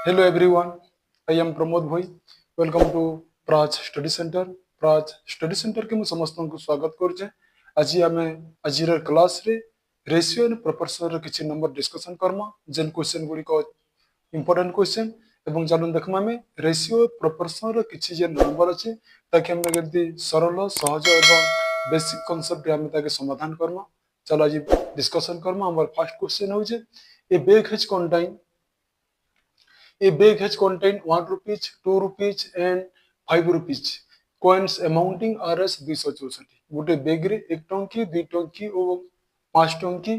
Hello everyone, I am Pramod Bhai. Welcome to Praj Study Center. Praj Study Center के मैं समस्त को स्वागत करुचे। आज आमे आजिर क्लास रे रेशियो एंड प्रोपोर्शन रे किछि नंबर डिस्कशन करमा जेन क्वेश्चन गुडी को इंपोर्टेंट क्वेश्चन एवं जानन देखमा में रेशियो प्रोपोर्शन रे किछि जे नंबर अछि ताकि हम केमति सरल सहज एवं बेसिक कांसेप्ट रे हम ताके समाधान करमा। चलो आज डिस्कशन करमा। हमर फर्स्ट क्वेश्चन होजे a bag has contain A bag has contained 1 rupees, 2 rupees and 5 rupees coins amounting Rs 264 गोटे बैग रे 1 टंकी 2 टंकी और 5 टंकी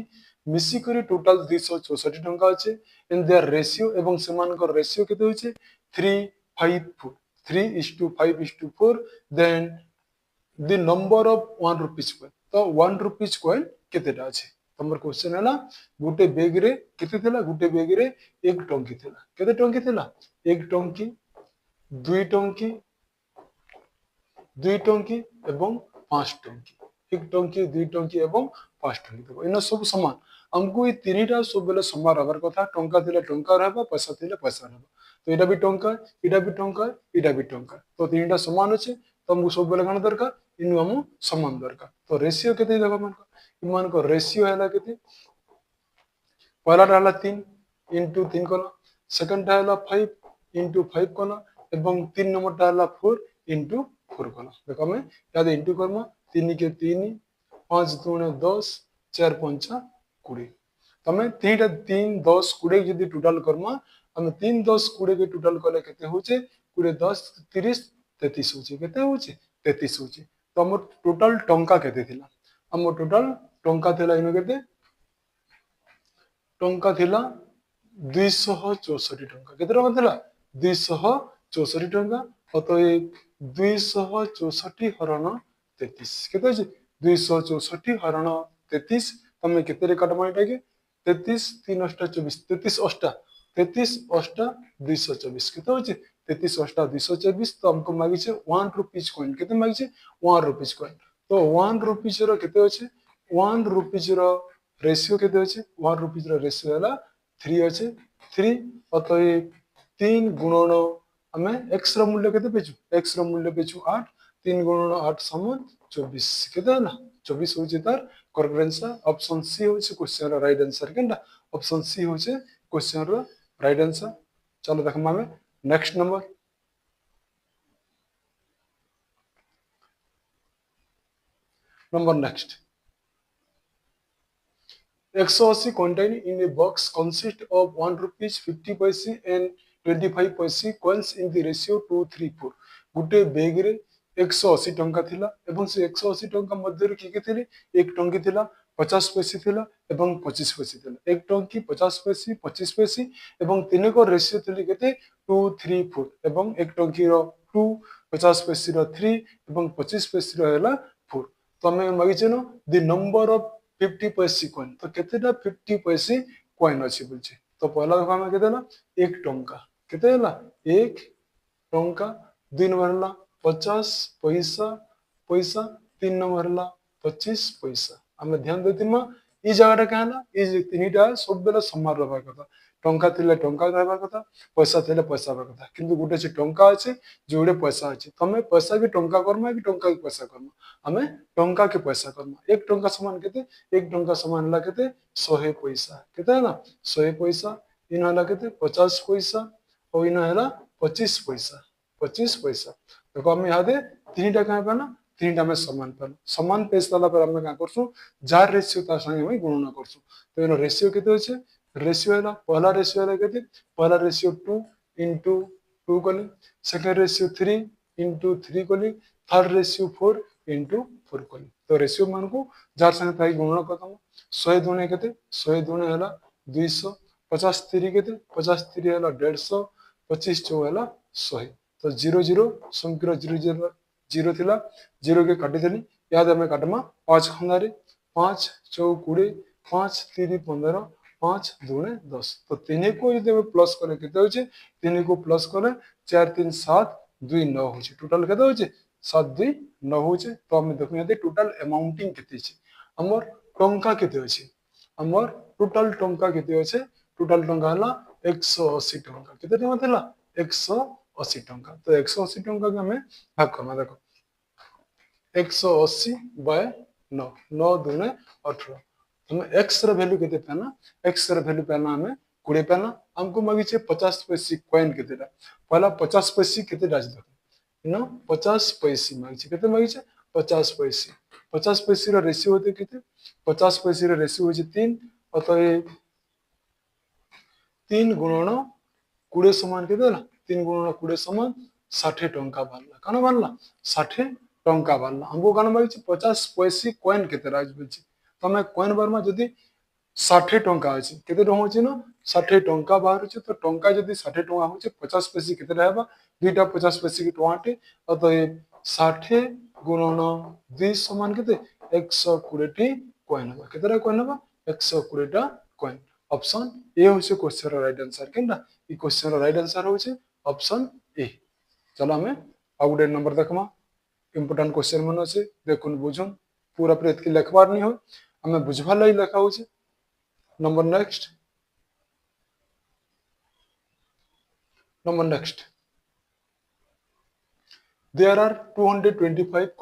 मिसी करी टोटल 264 टंका अछि इन देयर रेशियो एवं समान को रेशियो केते होय छै 3:5 3:5:4 then the number of 1 rupees coin तो 1 rupees coin केतेटा अछि तमर क्वेश्चन है ना गोटे बैग रे केते थिला गोटे बैग रे 1 टंकी थिला केते टंकी थिला 1 टंकी 2 टंकी 2 टंकी एवं 5 टंकी 1 टंकी 2 टंकी एवं 5 टंकी देखो इन सब समान हमको ये तीनटा सब बेले समान रहबार कथा टंका थिले टंका रहबा पैसा थिले पैसा रहबा तो एटा भी टंका एटा भी टंका एटा भी टंका तो तीनटा समान अछि तो हमको सब बेले काना दरकार इनु हम समान दरकार तो रेशियो केते देखो मान को रेशियो हैला केते पहला रहला 3 into 3 कला सेकंड रहला 5 into 5 कला एवं 3 नंबर रहला 4 into 4 कला देखो हमें याद इंटू करमा 3 के 3 5 दूने 10 4 5 20 तमे 3 3 10 20 जदी टोटल करमा हम 3 10 20 के टोटल कले केते होचे 20 10 30 33 होचे केते होचे 33 होचे तो हम टोटल टंका केते थिला हम टोटल टंका थिला इनो केते टंका थिला 264 टंका केते टंका थिला 264 टंका अतः 264 हरण 33 केते अछि 264 हरण 33 तमे केते रे काटमा एटा के 33 3 8 24 33 8 33 8 224 केते अछि 33 8 224 तो हमको मागी छे 1 रुपीस कॉइन केते मागी छे 1 रुपीस कॉइन तो 1 रुपीस रो केते अछि 1 रुपीस रो रेशियो केते अछि 1 रुपीस रो रेशियो हला 3 अछि 3 अतः 3 गुणन हमें x रो मूल्य केते पेछु x रो मूल्य पेछु 8 3 गुणन 8 समान 24 केते ना 24 होछि तार करेक्ट आंसर ऑप्शन सी होछि क्वेश्चन रो राइट आंसर केनटा ऑप्शन सी होछि क्वेश्चन रो राइट आंसर चलो देखमा में next number next 180 contained in a box consist of 1 rupees 50 paise and 25 paise coins in the ratio 2:3:4 Gute bag रे 180 टंका थिला एवं से 180 टंका मध्ये रे के थिले एक टंकी थिला 50 पैसे थिला एवं 25 पैसे थिला एक टंकी 50 पैसे 25 पैसे एवं तीन को रेशियो थिले केते 2:3:4 एवं एक टंकी रो 2 50 पैसे रो 3 एवं 25 पैसे रो हैला 4 तो हमें मागी छनो द नंबर ऑफ 50 पैसे कॉइन तो केतेटा 50 पैसे कॉइन अछि बुझे तो पहला देखो हम केते ना 1 टंका केते हला 1 टंका 2 नंबर हला 50 पैसा पैसा 3 नंबर हला 25 पैसा हम ध्यान देतिमा ई जगहटा कहला ई तीनटा सब बेला समान रहबा कथा टंका थिले टंका रहबा कथा पैसा थिले पैसा रहबा कथा किंतु गुटे से टंका अछि जोडे पैसा अछि तमे पैसा के टंका करमा कि टंका के पैसा करमा हमें टंका के पैसा करमा 1 टंका समान केते 1 टंका समान हला केते 100 पैसा केते हला 100 पैसा इन हला केते 50 पैसा और इन हला 25 पैसा 25 पैसा देखो हम याद है तीनटा का पाना तीनटा में समान पैसा ला पर हम का करसु जार रेशियो ता संगे में गणना करसु तो इन रेशियो केते होचे रेशियो हला पहला रेशियो हला केते पहला रेशियो 2 into 2 कली सेकंड रेशियो 3 into 3 कली थर्ड रेशियो 4 into 4 कली तो रेशियो मान को जार संगे ताई गणना करतम 100 दुने केते 100 दुने हला 200 50 3 केते 50 3 हला 150 25 4 हला 100 तो 0 0 संख्या 0 0 0 थिला 0 के काटी देली याद हमें काटमा 5 खंदारे 5 4 20 5 3 15 5 दुने 10 तो तीन को यदि हम प्लस करे केते होचे तीन को प्लस करे 4 3 7 2 9 होचे टोटल केते होचे 7 2 9 होचे तो हम देखु यदि टोटल अमाउंटिंग केते छै हमर टंका केते होचे हमर टोटल टंका केते होचे टोटल टंका हला 180 टंका केते टंका थिला 180 टंका तो 180 टंका के हमें भाग करना देखो 180 बाय 9 9 दूने 18 हमें x ର वैल्यू केते पाना x ର वैल्यू पाना हमें 20 पाना हमको मागी छे 50 पैसे कॉइन केतेटा पहला 50 पैसे केतेटा अछि देखो नो 50 पैसे मागी छे केते मागी छे 50 पैसे रो रेशियो होते केते 50 पैसे रो रेशियो होचे 3 अतः 3 गुणन 20 समान केते होला 3 गुणन 20 समान 60 टंका बारला काना बारला 60 टंका बारला हमको काना मागी छे 50 पैसे कॉइन केते राज बोलछि तमे कॉइन बार में जदी 60 टंका अछि केते रहउछि न 60 टंका बाहर छै तो टंका जदी 60 टंका होचे 50 पैसे केते रहबा दुईटा 50 पैसे के टंकाटे अतः 60 गुणन 2 समान केते 120 टी कॉइन होबा केतेरा कॉइन होबा 120 टा कॉइन ऑप्शन ए होचे क्वेश्चन रो राइट आंसर केनला ई क्वेश्चन रो राइट आंसर होचे ऑप्शन ए चलो हमें आ गुटे नंबर देखमा इंपोर्टेंट क्वेश्चन मन अछि देखुन बुझुन पूरा प्रेत के लिखबार नहीं हो हमें बुझबा लई लिखा होचे Number next. There are 225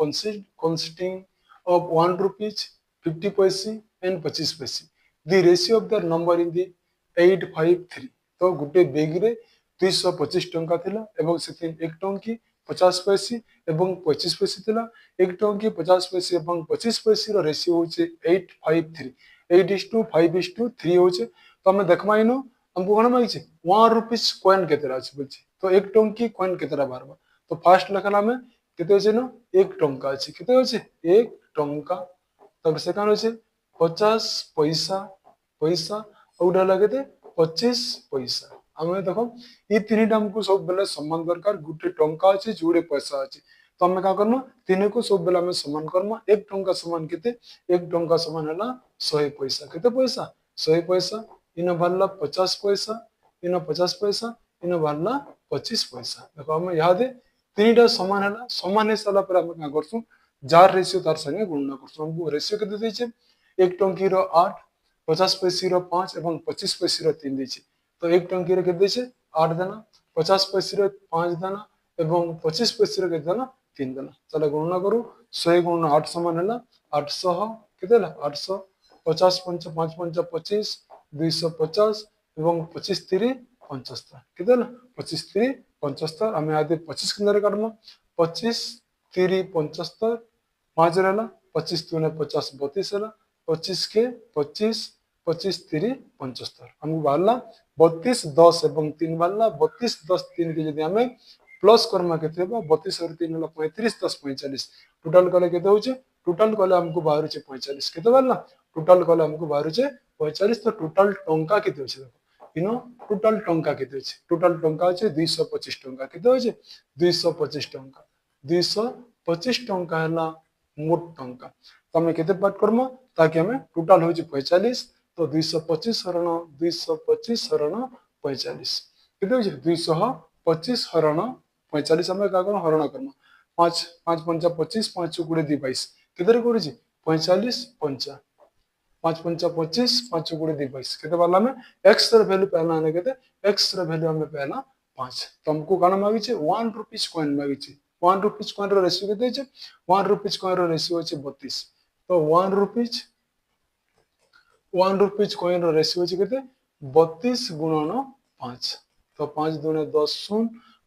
consisting of 1 rupees, 50 paise and 25 paise. The ratio of the number in the 853. तो गुटे बेग रे 225 टंका थिला एवं सेथिन 1 टंकी 50 पैसे एवं 25 पैसे थिला 1 टंकी 50 पैसे एवं 25 पैसे रो रेशियो होचे 853 8:5:3 होचे तो हमें देखमा इनो हमको कोन मागी छे 1 रुपीस कॉइन केतेरा अछि बोलछि तो 1 टंकी कॉइन केतेरा बारबा तो फर्स्ट लखला में केते होचे न 1 टंका अछि केते होचे 1 टंका तब सेकंड होचे 50 पैसा पैसा औडा लगेते 25 पैसा हमें देखो ई तीनटा हमको सब बेले समान दरकार गुटे टंका अछि जुड़े पैसा अछि तो हमें का करना तीन को सब बेला में समान करना 1 टंका समान केते 1 टंका समान हला 100 पैसा केते पैसा 100 पैसा इन भरला 50 पैसा इन 50 पैसा इन भरला 25 पैसा देखो हम याद है तीनटा समान हला समान है साला पर हम का करसु जार रेशियो तार संगे गणना करसु हमको रेशियो केते दै छै 1 टंकी रो 8 50 पैसे रो 5 एवं 25 पैसे रो 3 दै छै तो 1 टंकी रो केते दै छै 8 देना 50 पैसे रो 5 देना एवं 25 पैसे रो केते देना 3 देना चलो गणना करू 100 गुणन 8 समान हला 800 केते हला 800 50 5 5 5 25 250 एवं 25 3 75 केते हला 25 3 75 हमें आदि 25 किंदर काटमा 25 3 75 5 रहला 25 3 50 32 हला 25 के 25 25 3 75 हमको बाहरला 32 10 एवं 3 बाहरला 32 10 3 के यदि हमें प्लस कर्मा केते बा 32 और 3 हला 35 10 45 टोटल कले केते होचे टोटल कले हमको बाहर छे 45 केते बाहरला टोटल कले हमको बाहर छे 45 तो टोटल टंका केते होचे देखो इनो टोटल टंका केते होचे टोटल टंका होचे 225 टंका केते होचे 225 टंका 225 टंका हला मोट टंका तो हमें केते पार्ट करमा ताकि हमें टोटल होचे 45 तो 225 हरण 225 हरण 45 केते होचे 225 हरण 45 हमें का करना हरण करना 5 5 5 25 5 गुणे 2 22 केते करू छी 45 5 5 5 25 5 गुणे 2 22 केते वाला में x र वैल्यू पहला आने केते x र वैल्यू हमें पहला 5 तो हमको काना मागी छे 1 रुपीस कॉइन मागी छे 1 रुपीस कॉइन रो रेशियो केते छे 1 रुपीस कॉइन रो रेशियो छे 32 तो 1 रुपीस कॉइन रो रेशियो छे केते 32 गुणन 5 तो 5 दुने 10 शून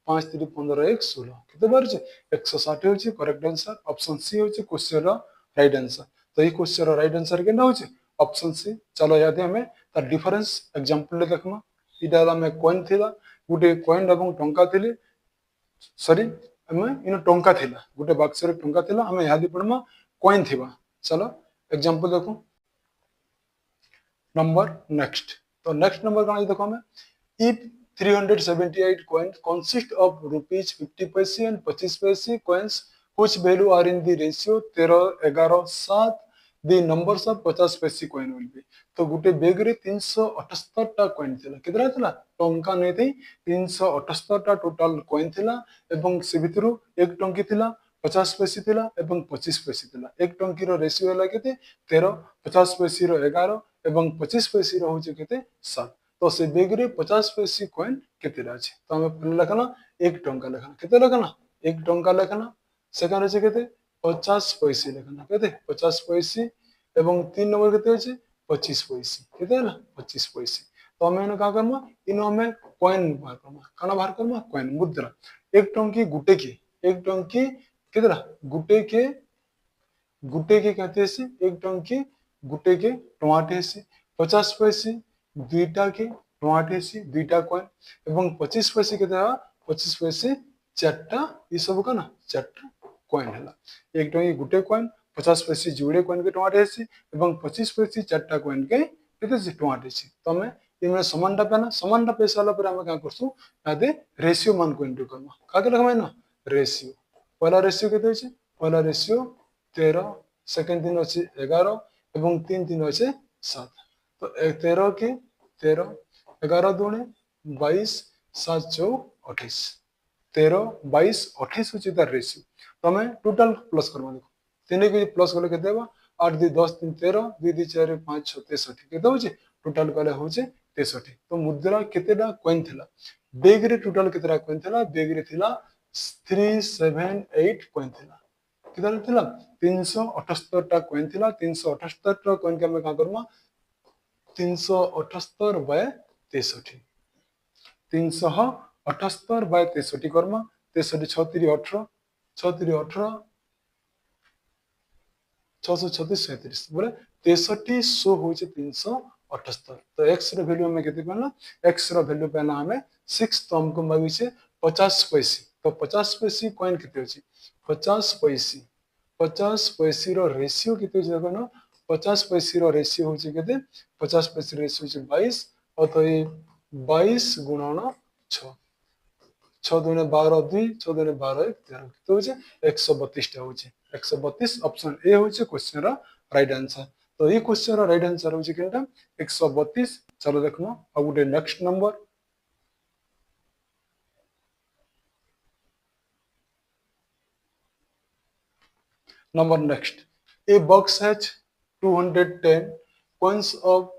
5 3 15 1 16 केते बार छे 160 होचे करेक्ट आंसर ऑप्शन सी होचे क्वेश्चन रो राइट आंसर तो ई क्वेश्चन रो राइट आंसर केना होचे ऑप्शन सी चलो याद है हमें तार डिफरेंस एग्जांपल ले देखमा इडाला में कॉइन थिला गुटे कॉइन एवं टंका थिले सॉरी हमें इन टंका थिला गुटे बक्स रे टंका थिला हमें याद पड़मा कॉइन थिबा चलो एग्जांपल देखो नंबर नेक्स्ट तो नेक्स्ट नंबर काना देखो हमें if 378 coins consist of rupees 50 paise and 25 paise coins which value are in the ratio 13 11 7 the numbers of 50 paise coin will be तो गुटे बेग रे 378 टा कॉइन थिला केतरा थिला टंका नै थई 378 टा टोटल कॉइन थिला एवं से भितरु 1 टंकी थिला 50 पैसे थिला एवं 25 पैसे थिला 1 टंकी रो रेशियो होला केते 13 50 पैसे रो 11 एवं 25 पैसे रो होचे केते 7 तो से बैग रे 50 पैसे कॉइन केते अछि तो हमें पहले लिखना 1 टंका लिखना केते लिखना 1 टंका लिखना सेकंड अछि केते 50 पैसे लिखना केते 50 पैसे एवं 3 नंबर केते अछि 25 पैसे केते ना 25 पैसे तो हमें का करमा इनो हमें कॉइन बाहर करमा काना बाहर करमा कॉइन मुद्रा 1 टंकी गुटे की 1 टंकी केतेला गुटे के कहते हैं एक टंकी गुटे के टमाटे से 50 पैसे दुईटा के टमाटे से दुईटा कॉइन एवं 25 पैसे के 25 पैसे चारटा ये सब का ना चारटा कॉइन है एक टंकी गुटे कॉइन 50 पैसे जोड़े कॉइन के टमाटे से एवं 25 पैसे चारटा कॉइन के केते टमाटे से तो हमें इनमें समानटा पे ना समानटा पे साला पर हम क्या करसु आदे रेशियो मान को इंटू करमा का के लगमा ना रेशियो पहला रेशियो केते होचे पहला रेशियो 13 सेकंड दिन अच्छे 11 एवं 3 दिन अच्छे 7 तो 13 के 13 11 दूने 22 7 चौ 28 13 22 28 होची तार रेशियो तो हमें टोटल प्लस करवा देखो तीन के प्लस करले केते बा 8 2 10 3 13 2 2 4 5 6 63 केते होची टोटल कले होचे 63 तो मुद्रा केतेडा कॉइन थिला बैग रे टोटल केतेडा कॉइन थिला बैग रे थिला 378 कॉइन थिला कितना थिला 378 टा कॉइन थिला 378 टा कॉइन के हम का करमा 378 बाय 63 378 बाय 63 करमा 63 36 18 36 18 636 37 बोले 63 सो होचे 378 तो x रो वैल्यू हमें केते पाना x रो वैल्यू पाना हमें 6 तो हमको मागिছে 50 पैसे तो 50 पैसे कॉइन केते होची 50 पैसे रो रेशियो केते जे देखो 50 पैसे रो रेशियो होची केते 50 पैसे रेशियो होची 22 और तो ये 22 गुणन 6 6 दुने 12 2 6 दुने 12 1 13 तो होची 132 टा होची 132 ऑप्शन ए होची क्वेश्चन रो राइट आंसर तो ये क्वेश्चन रो राइट आंसर होची केटा 132 चलो देखनो अब गुटे next Number next. A box has 210 coins of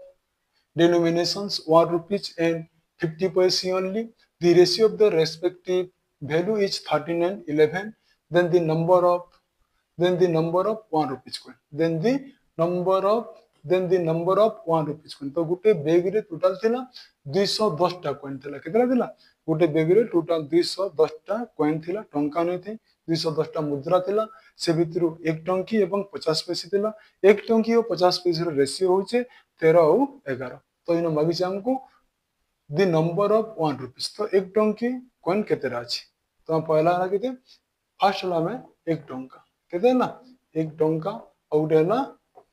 denominations 1 rupees and 50 paise only. The ratio of the respective value is 13 and 11. Then the number of 1 rupees coin. Then the number of 1 rupees coin. तो गुटे bag रे total थिला 210 टा coin थिला केतला थिला गुटे bag रे total 210 टा coin थिला टंका नै थी 210 टा मुद्रा थिला से भितरु 1 टंकी एवं 50 पैसे थिला 1 टंकी और 50 पैसे रो रेशियो होचे 13 और 11 तो इन मागिছে हमको द नंबर ऑफ 1 रुपीस तो 1 टंकी कॉइन केतेरा अछि तो पहला हला केते फर्स्ट हला में 1 टंका केते ना 1 टंका और डेला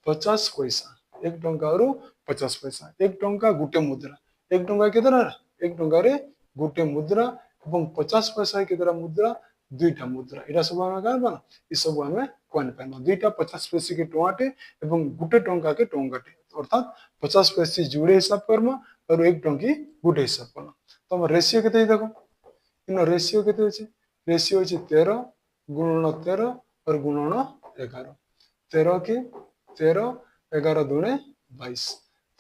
50 पैसा 1 टंका और 50 पैसा 1 टंका गुटे मुद्रा 1 टंका केतेरा 1 टंका रे गुटे मुद्रा एवं 50 पैसा केतेरा मुद्रा दुईटा मुद्रा एटा सब हमें का बना ई सब हमें कॉइन पाना दुईटा 50 पैसे के टोमाटे एवं गुटे टंका के टंकाटे अर्थात 50 पैसे जुड़े हिसाब करमा और 1 टंकी गुटे हिसाब करना तो हम रेशियो केते देखो इन रेशियो केते होचे रेशियो होचे 13 गुणन 13 और गुणन 11 13 के 13 11 दूने 22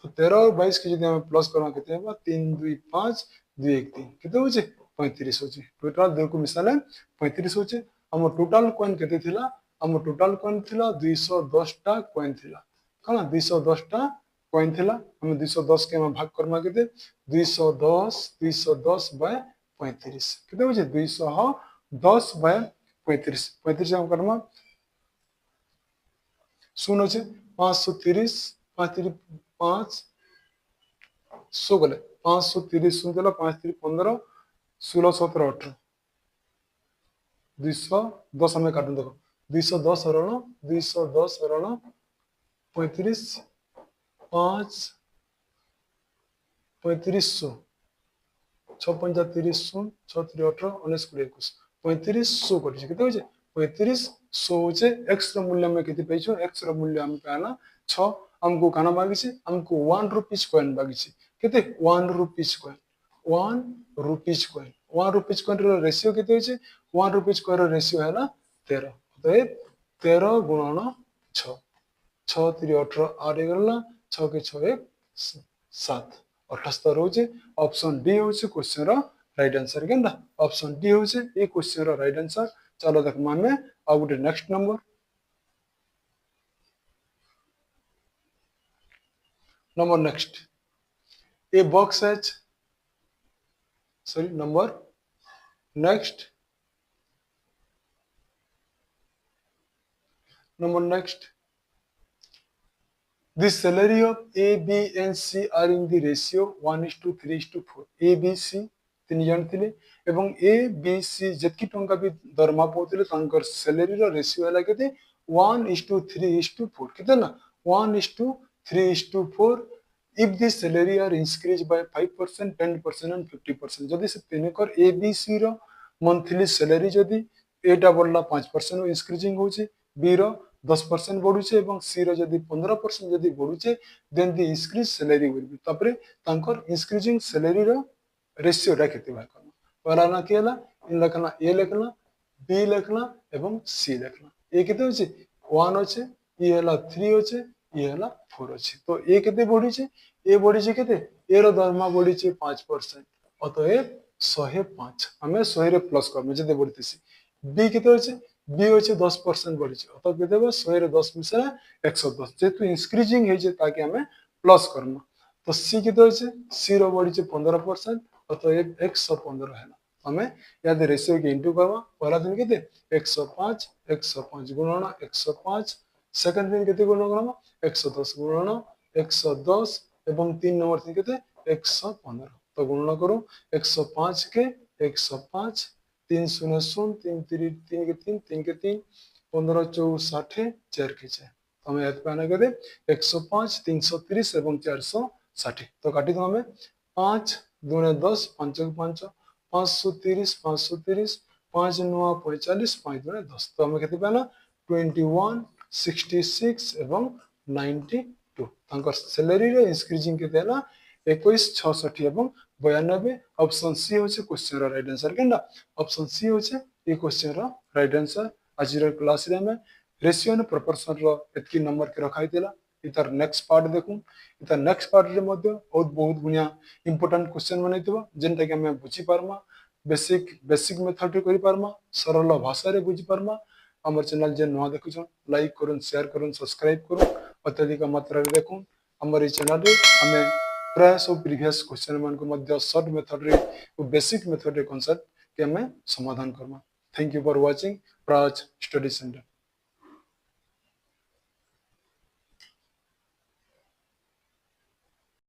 तो 13 और 22 के यदि हम प्लस करवा केते होबा 3 2 5 2 1 3 केते होचे 35 होचे टोटल दो को मिसाले 35 होचे हम टोटल कॉइन केते थिला हम टोटल कॉइन थिला 210 टा कॉइन थिला कना 210 टा कॉइन थिला हम 210 के हम भाग करमा केते 210 बाय 35 केते होचे 210 बाय 35 35 हम करमा सुन होचे 530 5 सो गले 530 सुन देला 5 3 15 16 17 18 210 हमें काटूं देखो 210 रण 35 5 3500 6 5 30 शून्य 6 3 18 19 20 21 3500 कटि केते होचे 3500 होचे x रो मूल्य में केते पैछो x रो मूल्य हम पाना 6 हमको काना मागिছে हमको 1 रुपीस कॉइन मागिছে केते 1 rupees coin 1 rupees coin 1 rupees coin रो रेशियो केते होचे 1 रुपीस कॉइन रो रेशियो हैला 13 तो 13 गुणन 6 6 3 18 8 गला 6 के 6 1 7 78 होचे ऑप्शन डी होचे क्वेश्चन रो राइट आंसर केनदा ऑप्शन डी होचे ए क्वेश्चन रो राइट आंसर चलो देख माने आ गुटे next number next a box has sorry number next number next the salary of A, B and C are in the ratio 1:3:4 A, B, C तीन जन थिले एवं A, B, C जतकी टंका भी दरमा पाउथिले तांकर सैलरी रो रेशियो हला केते 1:3:4 केते ना 1:3:4 if the salary are increased by 5%, 10% and 50% जदि से तीनकर A, B, C रो मंथली सैलरी जदि एटा बढ़ला 5% इंक्रीजिंग होचे B रो 10% बढ़ुचे एवं C रो जदि 15% जदि बढ़ुचे then the increase salary will be तापरे तांकर इंक्रीजिंग सैलरी रो रेशियो रा केते बार करना पहला ना केला इन लखना A लखना B लखना एवं C लखना ए केते होचे 1 होचे ई हला 3 होचे ई हला 4 होचे तो ए केते बढ़ी छे ए बढ़ी छे केते ए रो दरमा बढ़ी छे 5% अतएव 105 हमें 100 रे प्लस करमे जदे बढ़तीसी B केते होचे B होचे 10% बढ़ी छे अतएव केते हो 100 रे 10 मिसरा 110 जेतु इंक्रीजिंग हे जे ताकि हमें प्लस करना तो C केते होचे C रो बढ़ी छे 15% अतएव 115 है हमें याद रेशियो के इंटू करवा पहला दिन केते 105 गुणन 105 सेकंड दिन केते गुणन करवा 110 गुणन 110 एवं 3 नंबर दिन केते 115 तो गुणन करो 105 के 105 3 0 0 3 3 3 के 3 3 के 3 15 4 60 4 के 4 हमें याद पाना केते 105 330 एवं 460 तो काटी दो हमें 5 2 10 5 5 530 530 5 9 45 5 2 10 तो हमें केते पाना 21 66 एवं 92 तांकर सैलरी रे इंक्रीजिंग केते हला 21 66 एवं 92 ऑप्शन सी होचे क्वेश्चन रो राइट आंसर केनदा ऑप्शन सी होचे ए क्वेश्चन रो राइट आंसर आज रो क्लास रे में रेशियो ने प्रोपोर्शन रो एतकी नंबर के रखाई देला इतर नेक्स्ट पार्ट देखू इतर नेक्स्ट पार्ट रे मध्ये बहुत गुनिया इंपोर्टेंट क्वेश्चन बनैतबा जेनटा के हमें बुझी पारमा बेसिक मेथड रे करि पारमा सरल भाषा रे बुझी पारमा हमर चैनल जे नवा देखु छ लाइक करूँ शेयर करूँ सब्सक्राइब करूँ अत्यधिक मात्रा रे देखूं हमर ई चैनल रे हमें प्राय सब प्रीवियस क्वेश्चन मान को मध्य शॉर्ट मेथड रे बेसिक मेथड रे कॉन्सेप्ट के हमें समाधान Karma thank you for watching Praj study centre.